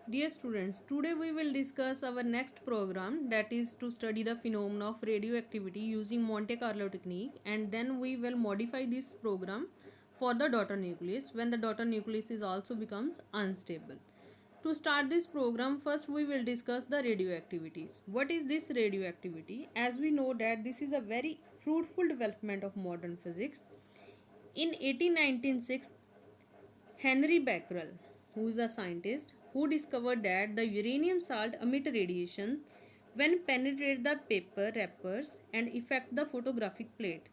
Dear students, today we will discuss our next program, that is to study the phenomena of radioactivity using Monte Carlo technique, and then we will modify this program for the daughter nucleus when the daughter nucleus is also becomes unstable. To start this program, first we will discuss the radioactivities. What is this radioactivity? As we know that this is a very fruitful development of modern physics. In 1896, Henry Becquerel, who is a scientist, who discovered that the uranium salt emit radiation when penetrate the paper wrappers and affect the photographic plate.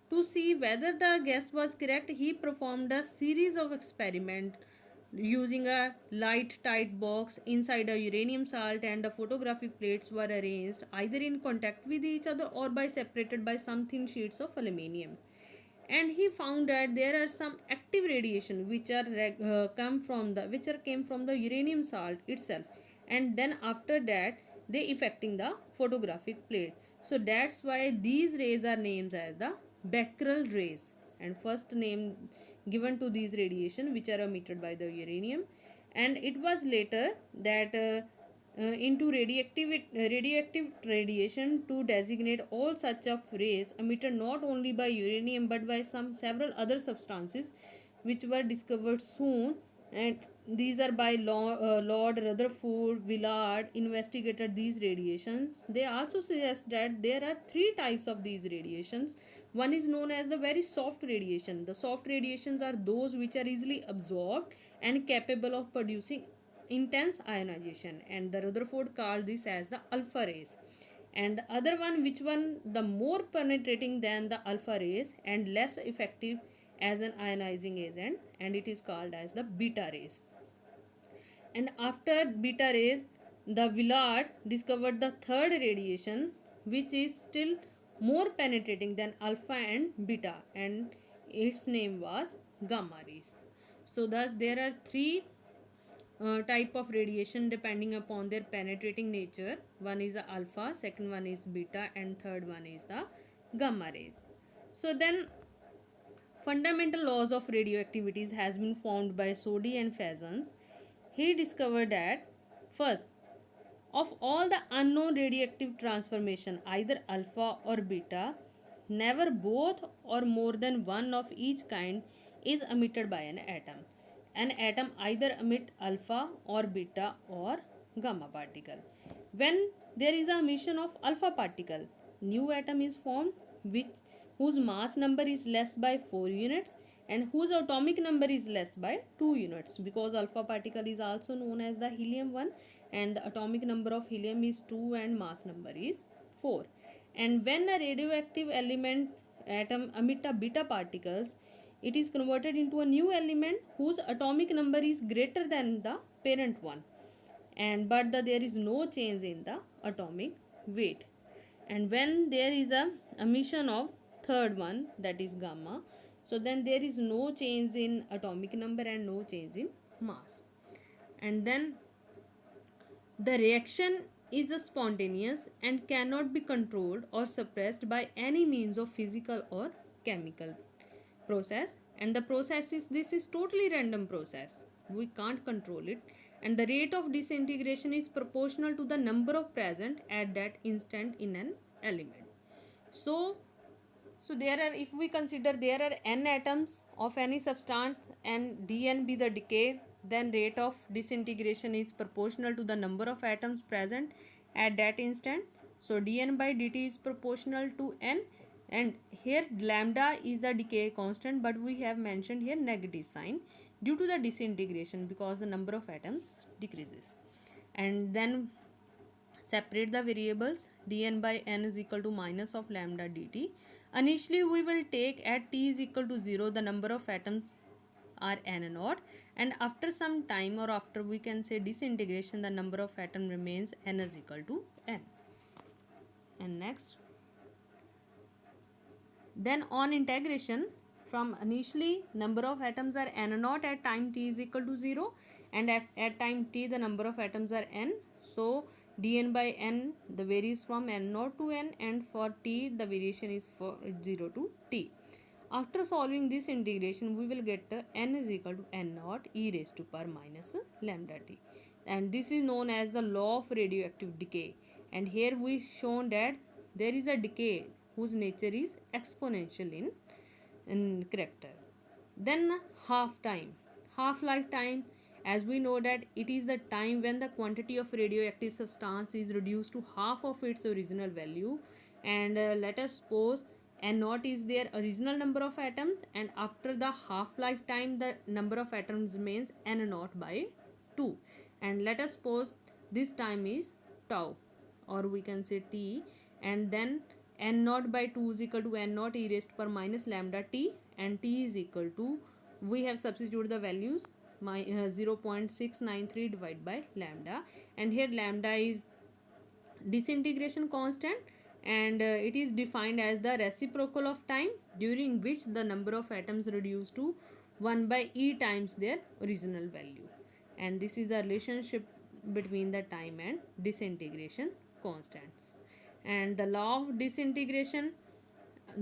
To see whether the guess was correct, he performed a series of experiments using a light tight box inside a uranium salt, and the photographic plates were arranged either in contact with each other or by separated by some thin sheets of aluminium. And he found that there are some active radiation which are came from the uranium salt itself, and then after that they affecting the photographic plate. So that's why these rays are named as the Becquerel rays, and first name given to these radiation which are emitted by the uranium. And it was later that into radioactive radiation to designate all such of rays emitted not only by uranium but by some several other substances which were discovered soon. And these are by Lord Rutherford Willard investigated these radiations. They also suggest that there are three types of these radiations. One is known as the very soft radiation. The soft radiations are those which are easily absorbed and capable of producing intense ionization, and the Rutherford called this as the alpha rays. And the other one, which one the more penetrating than the alpha rays and less effective as an ionizing agent, and it is called as the beta rays. And after beta rays, the Willard discovered the third radiation which is still more penetrating than alpha and beta, and its name was gamma rays. So thus there are three type of radiation depending upon their penetrating nature. One is the alpha, second one is beta, and third one is the gamma rays. So then fundamental laws of radioactivities has been formed by Soddy and Fazans. He discovered that first, of all the unknown radioactive transformation, either alpha or beta, never both or more than one of each kind is emitted by an atom. An atom either emit alpha or beta or gamma particle. When there is a emission of alpha particle, new atom is formed which whose mass number is less by 4 units and whose atomic number is less by 2 units, because alpha particle is also known as the helium 1 and the atomic number of helium is 2 and mass number is 4. And when a radioactive element atom emit a beta particles, it is converted into a new element whose atomic number is greater than the parent one, and there is no change in the atomic weight. And when there is a emission of third one, that is gamma, so then there is no change in atomic number and no change in mass. And then the reaction is spontaneous and cannot be controlled or suppressed by any means of physical or chemical process. And the process is, this is totally random process, we can't control it, and the rate of disintegration is proportional to the number of present at that instant in an element. So there are, if we consider there are n atoms of any substance and dn be the decay, then rate of disintegration is proportional to the number of atoms present at that instant. So dn by dt is proportional to n, and here lambda is a decay constant, but we have mentioned here negative sign due to the disintegration because the number of atoms decreases. And then separate the variables. Dn by n is equal to minus of lambda dt. Initially we will take at t is equal to 0 the number of atoms are n naught, and after some time or after we can say disintegration, the number of atom remains n is equal to n. And next, then on integration, from initially number of atoms are n naught at time t is equal to 0, and at time t the number of atoms are n. So dn by n the varies from n naught to n, and for t the variation is for 0 to t. After solving this integration, we will get n is equal to n naught e raised to power minus lambda t. and this is known as the law of radioactive decay. And here we shown that there is a decay whose nature is exponential in character. Then half lifetime, as we know that it is the time when the quantity of radioactive substance is reduced to half of its original value. And let us suppose n naught is their original number of atoms, and after the half lifetime the number of atoms remains n naught by 2. And let us suppose this time is tau, or we can say t, and then n naught by 2 is equal to n naught e raised per minus lambda t, and t is equal to, we have substituted the values, 0.693 divided by lambda, and here lambda is disintegration constant, and it is defined as the reciprocal of time during which the number of atoms reduced to 1 by e times their original value. And this is the relationship between the time and disintegration constants. And the law of disintegration,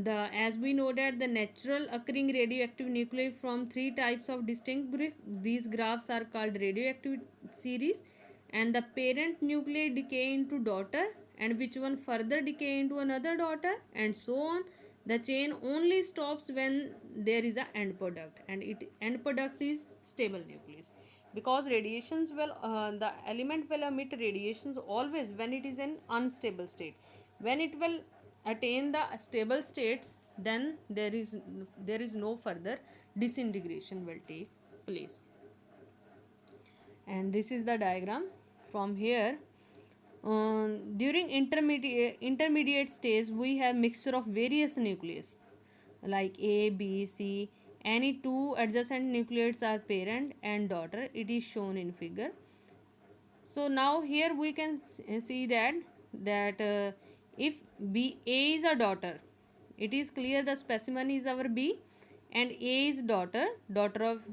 as we know that the natural occurring radioactive nuclei from three types of distinct groups, these graphs are called radioactive series, and the parent nuclei decay into daughter, and which one further decay into another daughter, and so on. The chain only stops when there is a end product, and it end product is stable nucleus, because radiations will the element will emit radiations always when it is in unstable state. When it will attain the stable states, then there is no further disintegration will take place. And this is the diagram. From here, during intermediate stage we have mixture of various nucleus like A, B, C. Any two adjacent nucleates are parent and daughter. It is shown in figure. So now here we can see that if B, A is a daughter, it is clear the specimen is our B, and A is daughter of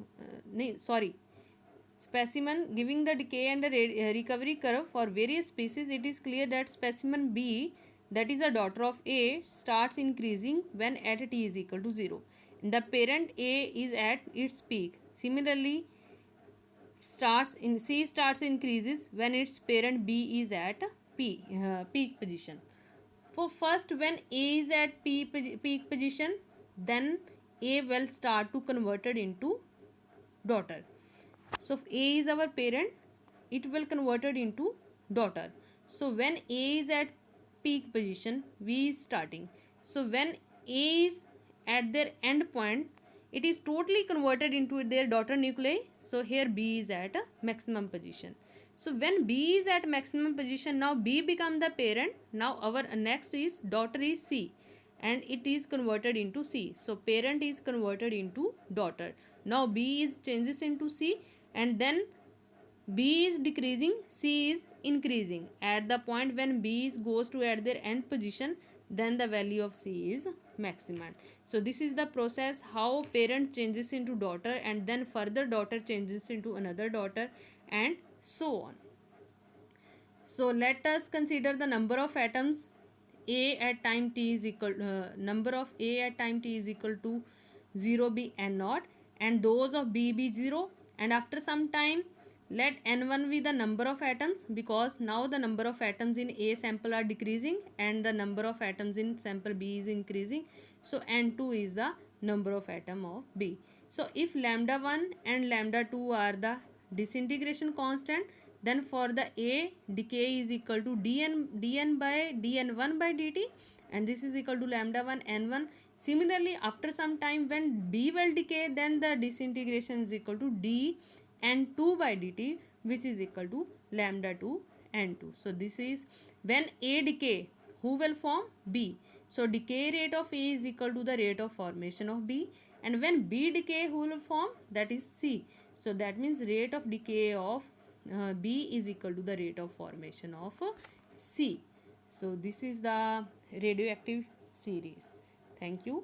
specimen giving the decay and the recovery curve for various species. It is clear that specimen B, that is a daughter of A, starts increasing when at t is equal to 0. The parent A is at its peak. Similarly, C starts increases when its parent B is at peak position. For first, when A is at peak position, then A will start to converted into daughter. So if A is our parent, it will converted into daughter. So when A is at peak position, V is starting. So when A is at their end point, it is totally converted into their daughter nuclei. So here B is at a maximum position. So when B is at maximum position, now B become the parent. Now our next is daughter is C, and it is converted into C. So parent is converted into daughter. Now B is changes into C, and then B is decreasing, C is increasing. At the point when B is goes to at their end position, then the value of C is maximum. So this is the process how parent changes into daughter, and then further daughter changes into another daughter, and so on. So let us consider the number of atoms A at time t is equal number of A at time t is equal to 0 be n naught, and those of B be 0, and after some time let n1 be the number of atoms, because now the number of atoms in A sample are decreasing and the number of atoms in sample B is increasing. So n2 is the number of atom of B. So if lambda 1 and lambda 2 are the disintegration constant, then for the A, decay is equal to dn by dn1 by dt, and this is equal to lambda 1 n1. Similarly, after some time when B will decay, then the disintegration is equal to d n2 by dt, which is equal to lambda 2 n2. So this is when A decay, who will form? B. So decay rate of A is equal to the rate of formation of B, and when B decay, who will form? That is C. So that means rate of decay of B is equal to the rate of formation of C. So this is the radioactive series. Thank you.